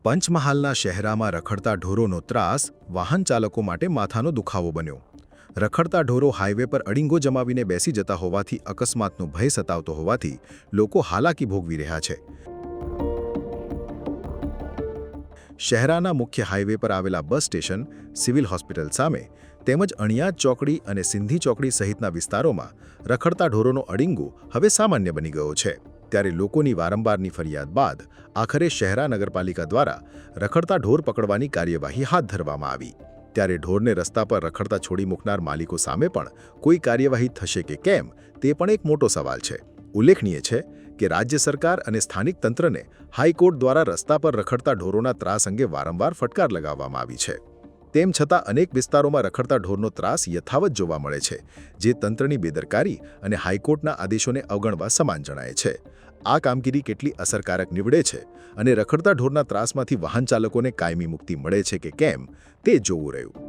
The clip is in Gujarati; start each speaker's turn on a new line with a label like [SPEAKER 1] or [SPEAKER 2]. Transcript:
[SPEAKER 1] પંચમહાલના શહેરામાં રખડતા ઢોરોનો ત્રાસ વાહન ચાલકો માટે માથાનો દુખાવો બન્યો. રખડતા ઢોરો હાઈવે પર અડીંગો જમાવીને બેસી જતા હોવાથી અકસ્માતનો ભય સતાવતો હોવાથી લોકો હાલાકી ભોગવી રહ્યા છે. શહેરાના મુખ્ય હાઈવે પર આવેલા બસ સ્ટેશન, સિવિલ હોસ્પિટલ સામે તેમજ અણિયાદ ચોકડી અને સિંધી ચોકડી સહિતના વિસ્તારોમાં રખડતા ઢોરોનો અડીંગો હવે સામાન્ય બની ગયો છે. ત્યારે લોકોની વારંવારની ફરિયાદ બાદ આખરે શહેરા નગરપાલિકા દ્વારા રખડતા ઢોર પકડવાની કાર્યવાહી હાથ ધરવામાં આવી. ત્યારે ઢોરને રસ્તા પર રખડતા છોડી મૂકનાર માલિકો સામે પણ કોઈ કાર્યવાહી થશે કે કેમ તે પણ એક મોટો સવાલ છે. ઉલ્લેખનીય છે કે રાજ્ય સરકાર અને સ્થાનિક તંત્રને હાઈકોર્ટ દ્વારા રસ્તા પર રખડતા ઢોરોના ત્રાસ અંગે વારંવાર ફટકાર લગાવવામાં આવી છે. તેમ છતાં અનેક વિસ્તારોમાં રખડતા ઢોરનો ત્રાસ યથાવત જોવા મળે છે, જે તંત્રની બેદરકારી અને હાઈકોર્ટના આદેશોને અવગણવા સમાન જણાય છે. આ કામગીરી કેટલી અસરકારક નીવડે છે અને રખડતા ઢોરના ત્રાસમાંથી વાહન ચાલકોને કાયમી મુક્તિ મળે છે કે કેમ તે જોવું રહ્યું.